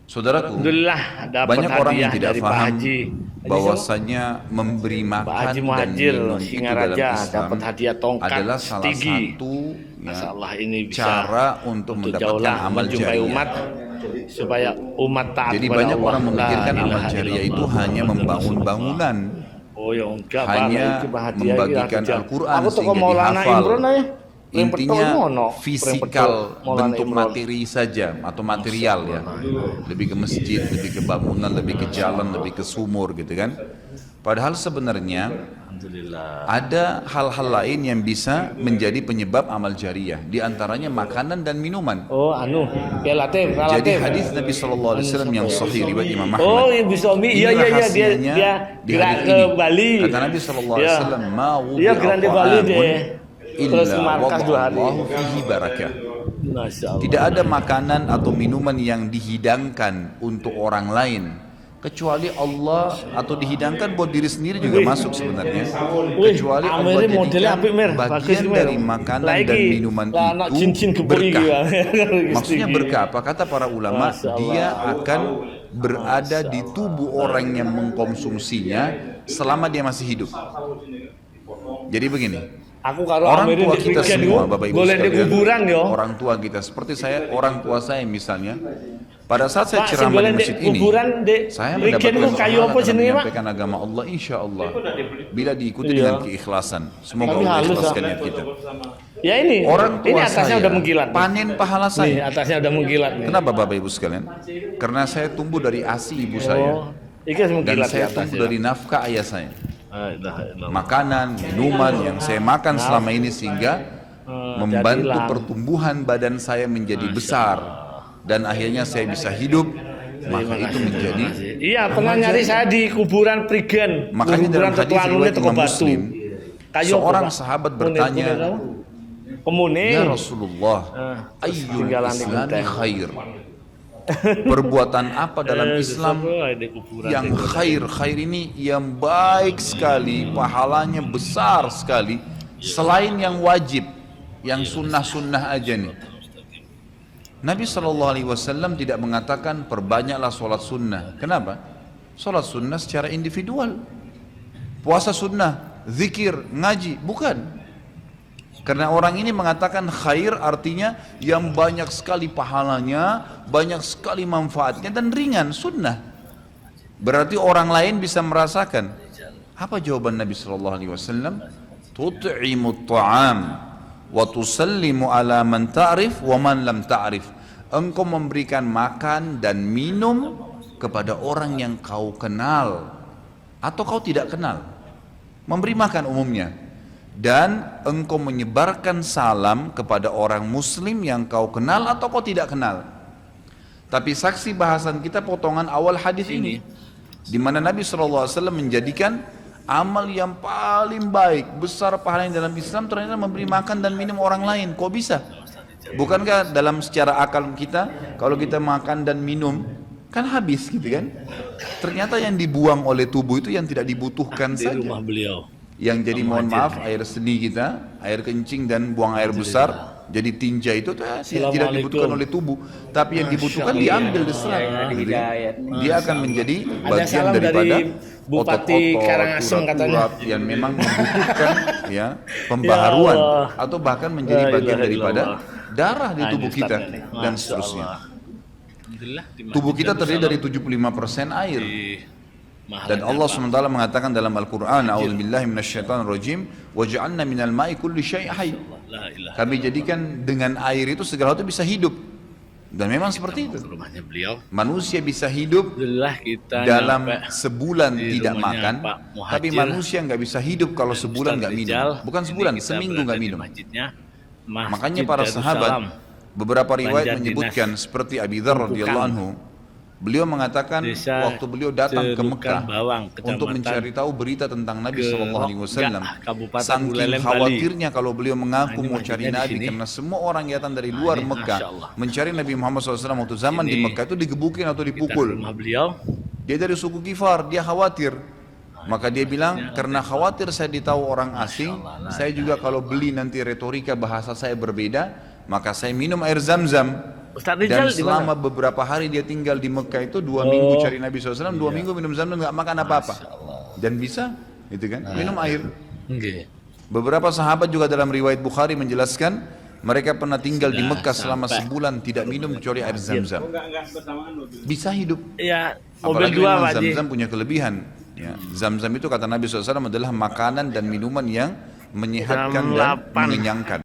Saudaraku, Alhamdulillah dapat banyak orang yang hadiah tidak dari Pak paham Haji. bahwasanya memberi Pak makan Haji dan Muhajir minum itu dalam Singaraja Islam dapat hadiah tongkat adalah salah tinggi. satu Masya Allah, ya, ini bisa cara untuk mendapatkan jauhlah amal menjumpai jariah. umat supaya umat taat Jadi kepada banyak Allah. orang memikirkan La amal ilaha jariah itu illallah hanya Muhammadur membangun Rasulullah. bangunan, Oh ya enggak Pak, hanya itu hadiah iki membagikan hadiah. Al-Quran Aku toko sehingga Maulana dihafal. Imron aja. Intinya fisikal, bentuk materi saja atau material ya. Lebih ke masjid, lebih ke bangunan, lebih ke jalan, lebih ke sumur gitu kan. Padahal sebenarnya ada hal-hal lain yang bisa menjadi penyebab amal jariah. Di antaranya makanan dan minuman. Oh anu, relatif. Jadi hadis Nabi SAW yang sahih riwayat Imam Ahmad. Oh, Ibu Somi, iya dia di gerak hadis ke ini. Bali. Kata Nabi SAW, "Ma Iya, gerak di Bali deh. Terus ke illa markas 2 hari. wada'allahu fihi barakah." Masya Allah. Tidak ada makanan atau minuman yang dihidangkan untuk orang lain kecuali Allah, atau dihidangkan buat diri sendiri juga masuk sebenarnya, kecuali Allah jadikan bagian dari makanan dan minuman itu berkah. Maksudnya berkah apa? Kata para ulama, dia akan berada di tubuh orang yang mengkonsumsinya selama dia masih hidup. Jadi begini, Aku kalau orang tua kita semua, Bapak Ibu sekalian, orang tua kita seperti saya, orang tua saya misalnya, pada saat saya ceramah di masjid ini, saya mendapatkan pahala dalam menyampaikan agama Allah, insya Allah, bila diikuti dengan keikhlasan. Semoga Allah ikhlaskan niat kita. Ya ini, orang tua ini atasnya saya udah mengkilat. panen pahala saya. Nih, atasnya udah mengkilat. Kenapa Bapak Ibu sekalian? Karena saya tumbuh dari ASI ibu saya, dan saya tumbuh dari nafkah ayah saya. Makanan, minuman yang saya makan selama ini sehingga membantu pertumbuhan badan saya menjadi besar dan akhirnya saya bisa hidup, maka itu menjadi iya, pernah nyari saya di kuburan Prigen. Makanya dalam hadis riwayat Imam Muslim, seorang sahabat bertanya, "Ya Rasulullah, ayyul islami khair?" Perbuatan apa dalam Islam yang khair? Khair ini yang baik sekali, pahalanya besar sekali, selain yang wajib, yang sunnah-sunnah aja nih. Nabi SAW tidak mengatakan perbanyaklah sholat sunnah. Kenapa? Sholat sunnah secara individual, puasa sunnah, zikir, ngaji, bukan. Karena orang ini mengatakan khair artinya yang banyak sekali pahalanya, banyak sekali manfaatnya dan ringan, sunnah. Berarti orang lain bisa merasakan. Apa jawaban Nabi SAW? Tut'imut ta'am wa tusallimu ala man ta'rif wa man lam ta'rif. Engkau memberikan makan dan minum kepada orang yang kau kenal atau kau tidak kenal. Memberi makan umumnya. Dan engkau menyebarkan salam kepada orang muslim yang kau kenal atau kau tidak kenal. Tapi saksi bahasan kita potongan awal hadis ini, di mana Nabi SAW menjadikan amal yang paling baik, besar pahalanya dalam Islam ternyata memberi makan dan minum orang lain. Kok bisa? Bukankah dalam secara akal kita, kalau kita makan dan minum kan habis gitu kan? Ternyata yang dibuang oleh tubuh itu yang tidak dibutuhkan saja. Rumah beliau. Yang jadi mohon maaf air seni kita, air kencing dan buang air besar, jadi tinja itu tidak dibutuhkan oleh tubuh, tapi yang dibutuhkan diambil diserap. Dia akan menjadi bagian daripada otot-otot, urat yang memang membutuhkan ya pembaharuan atau bahkan menjadi bagian daripada darah di tubuh kita dan seterusnya. Tubuh kita terdiri dari 75% air. Dan Allah SWT mengatakan dalam Al-Quran, A'udzubillahi minasyaitonirrajim, waja'alna minal ma'i kulli syai' hayy. Kami jadikan dengan air itu segala sesuatu bisa hidup. Dan memang seperti itu. Manusia bisa hidup dalam sebulan tidak makan, tapi manusia nggak bisa hidup kalau sebulan nggak minum. Bukan sebulan, seminggu nggak minum. Makanya para sahabat, beberapa riwayat menyebutkan seperti Abi Dzar radhiyallahu anhu, beliau mengatakan waktu beliau datang ke Mekah untuk mencari tahu berita tentang Nabi SAW, saking khawatirnya kalau beliau mengaku mau cari Nabi, karena semua orang yang datang dari luar Mekah mencari Nabi Muhammad SAW waktu zaman di Mekah itu digebukin atau dipukul. Dia dari suku Kifar, dia khawatir. Maka dia bilang, karena khawatir saya ditahu orang asing, saya juga kalau beli nanti retorika bahasa saya berbeda, maka saya minum air zam-zam. Ustaz Dan Rizal di selama mana? beberapa hari dia tinggal di Mekah itu 2 minggu cari Nabi SAW, 2 minggu minum Zamzam nggak makan apa-apa. Dan bisa, gitu kan, minum air. Nggih. Beberapa sahabat juga dalam riwayat Bukhari menjelaskan mereka pernah tinggal di Mekah selama sebulan tidak minum kecuali air Zamzam. Bisa hidup. Ya, mobil Apalagi dua memang Pak Haji. Zamzam punya kelebihan. Ya, Zamzam itu kata Nabi SAW adalah makanan dan minuman yang menyehatkan dan 8. mengenyangkan.